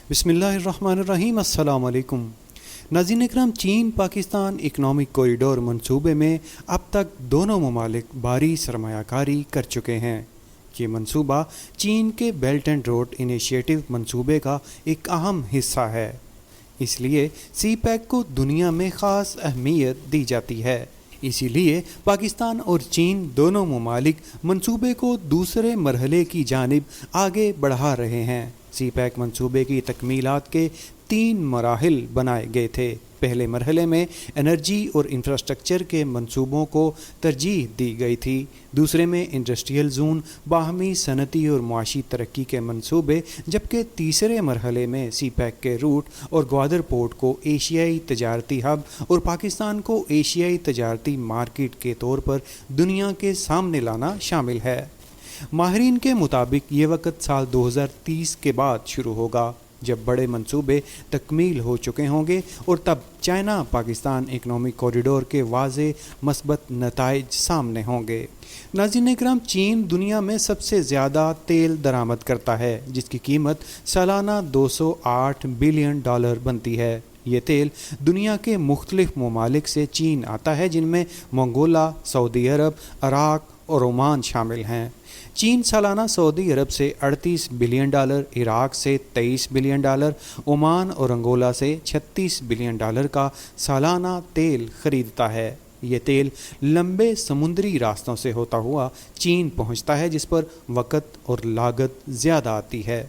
بسم اللہ الرحمن الرحیم۔ السلام علیکم ناظرین اکرام، چین پاکستان اکنامک کوریڈور منصوبے میں اب تک دونوں ممالک بھاری سرمایہ کاری کر چکے ہیں۔ یہ منصوبہ چین کے بیلٹ اینڈ روڈ انیشیٹو منصوبے کا ایک اہم حصہ ہے، اس لیے سی پیک کو دنیا میں خاص اہمیت دی جاتی ہے۔ اسی لیے پاکستان اور چین دونوں ممالک منصوبے کو دوسرے مرحلے کی جانب آگے بڑھا رہے ہیں۔ سی پیک منصوبے کی تکمیلات کے 3 مراحل بنائے گئے تھے۔ پہلے مرحلے میں انرجی اور انفراسٹرکچر کے منصوبوں کو ترجیح دی گئی تھی، دوسرے میں انڈسٹریل زون، باہمی صنعتی اور معاشی ترقی کے منصوبے، جبکہ تیسرے مرحلے میں سی پیک کے روٹ اور گوادر پورٹ کو ایشیائی تجارتی ہب اور پاکستان کو ایشیائی تجارتی مارکیٹ کے طور پر دنیا کے سامنے لانا شامل ہے۔ ماہرین کے مطابق یہ وقت سال 2030 کے بعد شروع ہوگا، جب بڑے منصوبے تکمیل ہو چکے ہوں گے، اور تب چائنا پاکستان اکنامک کوریڈور کے واضح مثبت نتائج سامنے ہوں گے۔ ناظرین اکرام، چین دنیا میں سب سے زیادہ تیل درآمد کرتا ہے، جس کی قیمت سالانہ $208 بلین بنتی ہے۔ یہ تیل دنیا کے مختلف ممالک سے چین آتا ہے، جن میں منگولا، سعودی عرب، عراق اور عمان شامل ہیں۔ چین سالانہ سعودی عرب سے $38 بلین، عراق سے $23 بلین، عمان اور انگولا سے $36 بلین کا سالانہ تیل خریدتا ہے۔ یہ تیل لمبے سمندری راستوں سے ہوتا ہوا چین پہنچتا ہے، جس پر وقت اور لاگت زیادہ آتی ہے۔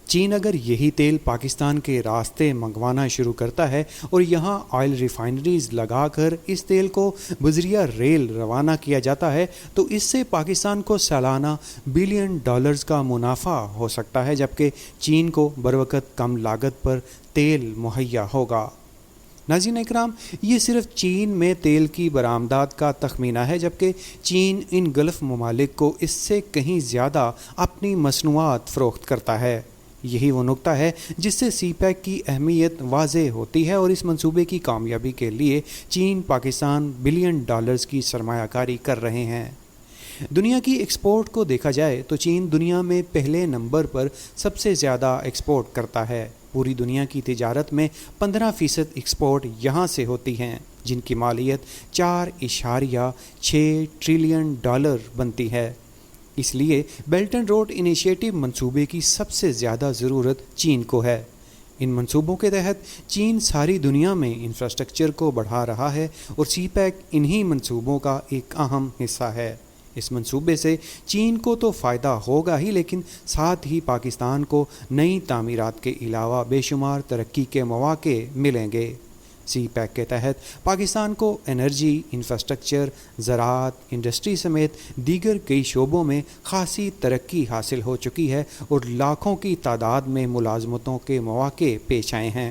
چین اگر یہی تیل پاکستان کے راستے منگوانا شروع کرتا ہے اور یہاں آئل ریفائنریز لگا کر اس تیل کو بذریعہ ریل روانہ کیا جاتا ہے، تو اس سے پاکستان کو سالانہ بلین ڈالرز کا منافع ہو سکتا ہے، جبکہ چین کو بروقت کم لاگت پر تیل مہیا ہوگا۔ ناظرین اکرام، یہ صرف چین میں تیل کی برآمدات کا تخمینہ ہے، جبکہ چین ان گلف ممالک کو اس سے کہیں زیادہ اپنی مصنوعات فروخت کرتا ہے۔ یہی وہ نقطہ ہے جس سے سی پیک کی اہمیت واضح ہوتی ہے، اور اس منصوبے کی کامیابی کے لیے چین پاکستان بلین ڈالرز کی سرمایہ کاری کر رہے ہیں۔ دنیا کی ایکسپورٹ کو دیکھا جائے تو چین دنیا میں پہلے نمبر پر سب سے زیادہ ایکسپورٹ کرتا ہے۔ پوری دنیا کی تجارت میں 15% ایکسپورٹ یہاں سے ہوتی ہیں، جن کی مالیت $4.6 ٹریلین بنتی ہے۔ اس لیے بیلٹ اینڈ روڈ انیشیٹو منصوبے کی سب سے زیادہ ضرورت چین کو ہے۔ ان منصوبوں کے تحت چین ساری دنیا میں انفراسٹرکچر کو بڑھا رہا ہے، اور سی پیک انہی منصوبوں کا ایک اہم حصہ ہے۔ اس منصوبے سے چین کو تو فائدہ ہوگا ہی، لیکن ساتھ ہی پاکستان کو نئی تعمیرات کے علاوہ بے شمار ترقی کے مواقع ملیں گے۔ سی پیک کے تحت پاکستان کو انرجی، انفراسٹرکچر، زراعت، انڈسٹری سمیت دیگر کئی شعبوں میں خاصی ترقی حاصل ہو چکی ہے، اور لاکھوں کی تعداد میں ملازمتوں کے مواقع پیش آئے ہیں۔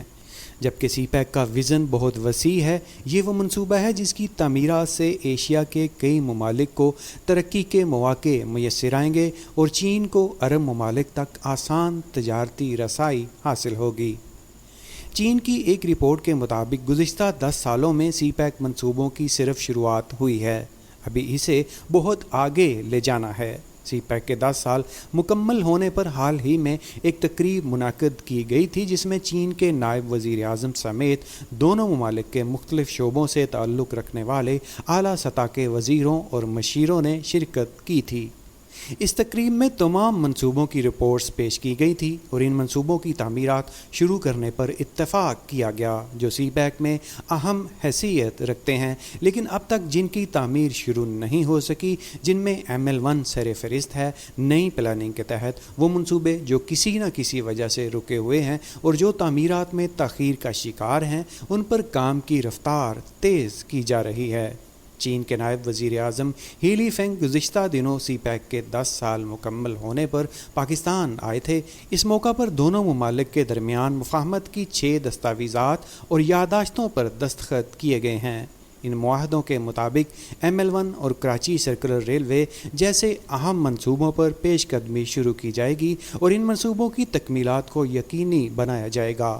جبکہ سی پیک کا وژن بہت وسیع ہے۔ یہ وہ منصوبہ ہے جس کی تعمیرات سے ایشیا کے کئی ممالک کو ترقی کے مواقع میسر آئیں گے، اور چین کو عرب ممالک تک آسان تجارتی رسائی حاصل ہوگی۔ چین کی ایک رپورٹ کے مطابق گزشتہ 10 سالوں میں سی پیک منصوبوں کی صرف شروعات ہوئی ہے، ابھی اسے بہت آگے لے جانا ہے۔ سی پیک کے 10 سال مکمل ہونے پر حال ہی میں ایک تقریب منعقد کی گئی تھی، جس میں چین کے نائب وزیر اعظم سمیت دونوں ممالک کے مختلف شعبوں سے تعلق رکھنے والے اعلیٰ سطح کے وزیروں اور مشیروں نے شرکت کی تھی۔ اس تقریب میں تمام منصوبوں کی رپورٹس پیش کی گئی تھی، اور ان منصوبوں کی تعمیرات شروع کرنے پر اتفاق کیا گیا، جو سی پیک میں اہم حیثیت رکھتے ہیں، لیکن اب تک جن کی تعمیر شروع نہیں ہو سکی، جن میں ML1 سر فہرست ہے۔ نئی پلاننگ کے تحت وہ منصوبے جو کسی نہ کسی وجہ سے رکے ہوئے ہیں اور جو تعمیرات میں تاخیر کا شکار ہیں، ان پر کام کی رفتار تیز کی جا رہی ہے۔ چین کے نائب وزیر اعظم ہی لینگ گزشتہ دنوں سی پیک کے 10 سال مکمل ہونے پر پاکستان آئے تھے۔ اس موقع پر دونوں ممالک کے درمیان مفاہمت کی 6 دستاویزات اور یادداشتوں پر دستخط کیے گئے ہیں۔ ان معاہدوں کے مطابق ML1 اور کراچی سرکلر ریلوے جیسے اہم منصوبوں پر پیش قدمی شروع کی جائے گی، اور ان منصوبوں کی تکمیلات کو یقینی بنایا جائے گا۔